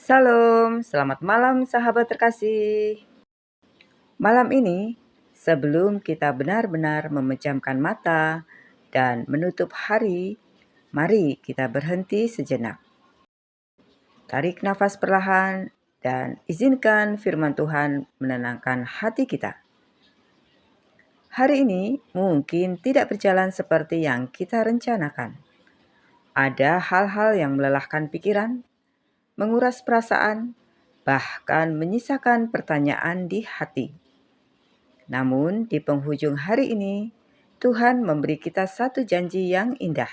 Salam, selamat malam sahabat terkasih. Malam ini, sebelum kita benar-benar memejamkan mata dan menutup hari, mari kita berhenti sejenak. Tarik nafas perlahan dan izinkan firman Tuhan menenangkan hati kita. Hari ini mungkin tidak berjalan seperti yang kita rencanakan. Ada hal-hal yang melelahkan pikiran, menguras perasaan, bahkan menyisakan pertanyaan di hati. Namun di penghujung hari ini, Tuhan memberi kita satu janji yang indah.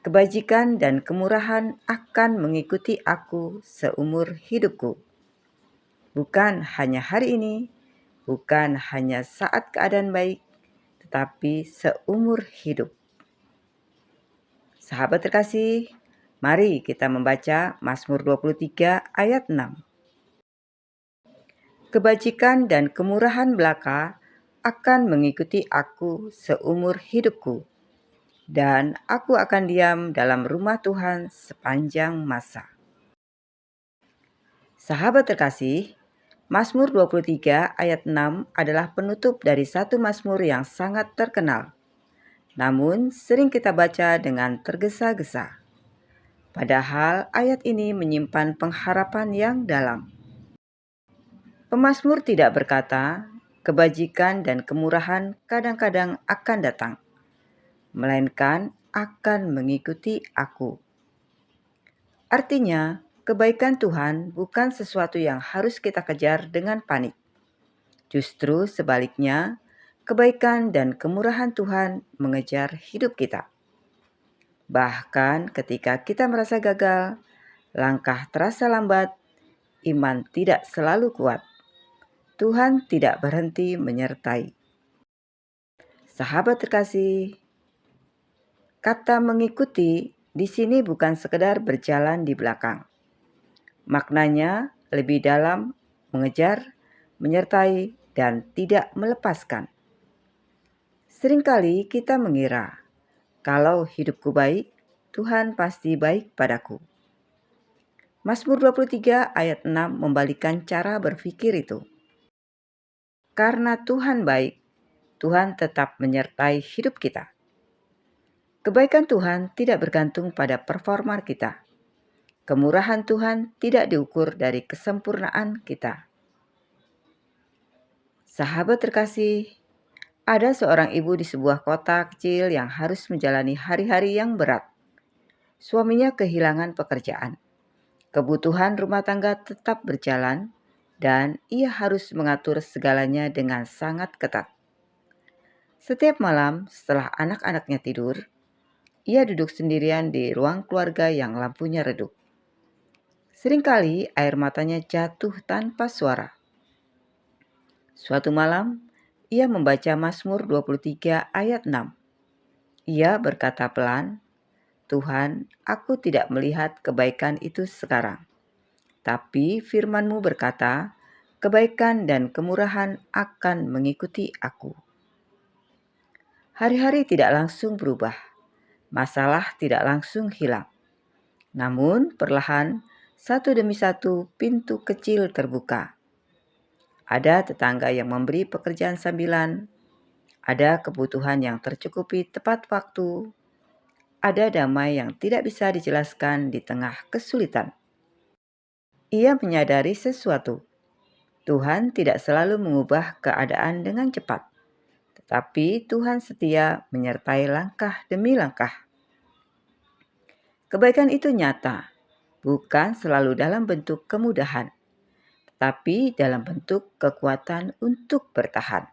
Kebajikan dan kemurahan akan mengikuti aku seumur hidupku. Bukan hanya hari ini, bukan hanya saat keadaan baik, tetapi seumur hidup. Sahabat terkasih, mari kita membaca Mazmur 23 ayat 6. Kebajikan dan kemurahan belaka akan mengikuti aku seumur hidupku, dan aku akan diam dalam rumah Tuhan sepanjang masa. Sahabat terkasih, Mazmur 23 ayat 6 adalah penutup dari satu Mazmur yang sangat terkenal. Namun sering kita baca dengan tergesa-gesa. Padahal ayat ini menyimpan pengharapan yang dalam. Pemazmur tidak berkata, kebajikan dan kemurahan kadang-kadang akan datang, melainkan akan mengikuti aku. Artinya, kebaikan Tuhan bukan sesuatu yang harus kita kejar dengan panik. Justru sebaliknya, kebaikan dan kemurahan Tuhan mengejar hidup kita. Bahkan ketika kita merasa gagal, langkah terasa lambat, iman tidak selalu kuat, Tuhan tidak berhenti menyertai. Sahabat terkasih, kata mengikuti di sini bukan sekedar berjalan di belakang. Maknanya lebih dalam, mengejar, menyertai, dan tidak melepaskan. Seringkali kita mengira, kalau hidupku baik, Tuhan pasti baik padaku. Mazmur 23 ayat 6 membalikkan cara berpikir itu. Karena Tuhan baik, Tuhan tetap menyertai hidup kita. Kebaikan Tuhan tidak bergantung pada performa kita. Kemurahan Tuhan tidak diukur dari kesempurnaan kita. Sahabat terkasih, ada seorang ibu di sebuah kota kecil yang harus menjalani hari-hari yang berat. Suaminya kehilangan pekerjaan. Kebutuhan rumah tangga tetap berjalan dan ia harus mengatur segalanya dengan sangat ketat. Setiap malam setelah anak-anaknya tidur, ia duduk sendirian di ruang keluarga yang lampunya redup. Seringkali air matanya jatuh tanpa suara. Suatu malam, ia membaca Mazmur 23 ayat 6. Ia berkata pelan, Tuhan, aku tidak melihat kebaikan itu sekarang. Tapi firman-Mu berkata, kebaikan dan kemurahan akan mengikuti aku. Hari-hari tidak langsung berubah. Masalah tidak langsung hilang. Namun perlahan, satu demi satu pintu kecil terbuka. Ada tetangga yang memberi pekerjaan sambilan, ada kebutuhan yang tercukupi tepat waktu, ada damai yang tidak bisa dijelaskan di tengah kesulitan. Ia menyadari sesuatu. Tuhan tidak selalu mengubah keadaan dengan cepat, tetapi Tuhan setia menyertai langkah demi langkah. Kebaikan itu nyata, bukan selalu dalam bentuk kemudahan, tetapi dalam bentuk kekuatan untuk bertahan.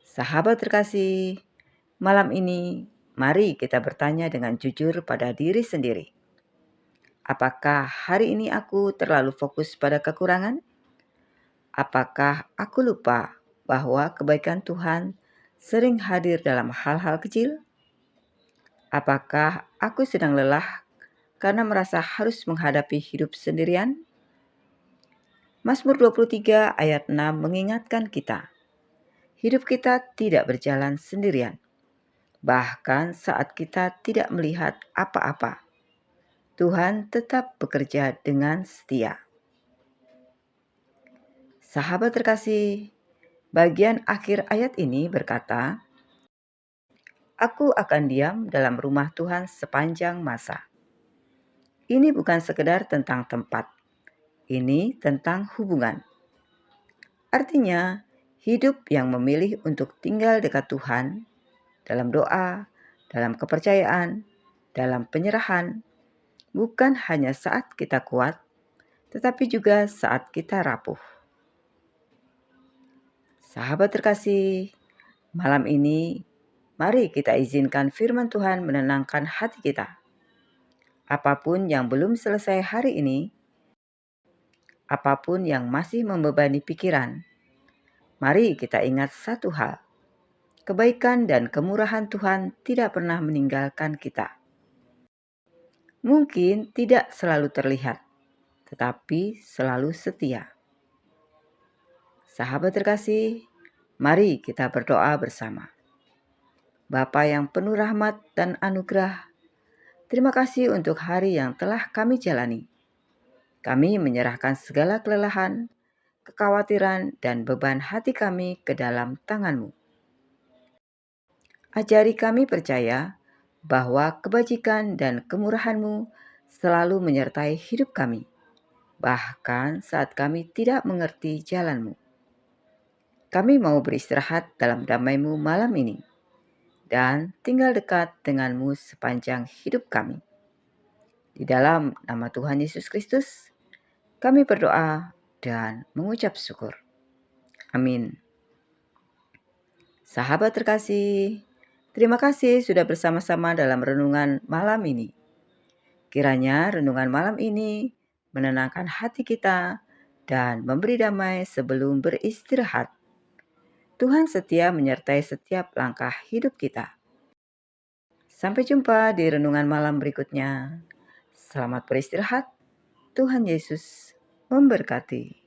Sahabat terkasih, malam ini mari kita bertanya dengan jujur pada diri sendiri. Apakah hari ini aku terlalu fokus pada kekurangan? Apakah aku lupa bahwa kebaikan Tuhan sering hadir dalam hal-hal kecil? Apakah aku sedang lelah karena merasa harus menghadapi hidup sendirian? Mazmur 23 ayat 6 mengingatkan kita, hidup kita tidak berjalan sendirian, bahkan saat kita tidak melihat apa-apa. Tuhan tetap bekerja dengan setia. Sahabat terkasih, bagian akhir ayat ini berkata, "Aku akan diam dalam rumah Tuhan sepanjang masa." Ini bukan sekedar tentang tempat, ini tentang hubungan. Artinya, hidup yang memilih untuk tinggal dekat Tuhan dalam doa, dalam kepercayaan, dalam penyerahan, bukan hanya saat kita kuat, tetapi juga saat kita rapuh. Sahabat terkasih, malam ini mari kita izinkan firman Tuhan menenangkan hati kita. Apapun yang belum selesai hari ini, apapun yang masih membebani pikiran, mari kita ingat satu hal. Kebaikan dan kemurahan Tuhan tidak pernah meninggalkan kita. Mungkin tidak selalu terlihat, tetapi selalu setia. Sahabat terkasih, mari kita berdoa bersama. Bapa yang penuh rahmat dan anugerah, terima kasih untuk hari yang telah kami jalani. Kami menyerahkan segala kelelahan, kekhawatiran, dan beban hati kami ke dalam tangan-Mu. Ajari kami percaya bahwa kebajikan dan kemurahan-Mu selalu menyertai hidup kami, bahkan saat kami tidak mengerti jalan-Mu. Kami mau beristirahat dalam damai-Mu malam ini, dan tinggal dekat dengan-Mu sepanjang hidup kami. Di dalam nama Tuhan Yesus Kristus, kami berdoa dan mengucap syukur. Amin. Sahabat terkasih, terima kasih sudah bersama-sama dalam renungan malam ini. Kiranya renungan malam ini menenangkan hati kita dan memberi damai sebelum beristirahat. Tuhan setia menyertai setiap langkah hidup kita. Sampai jumpa di renungan malam berikutnya. Selamat beristirahat. Tuhan Yesus memberkati.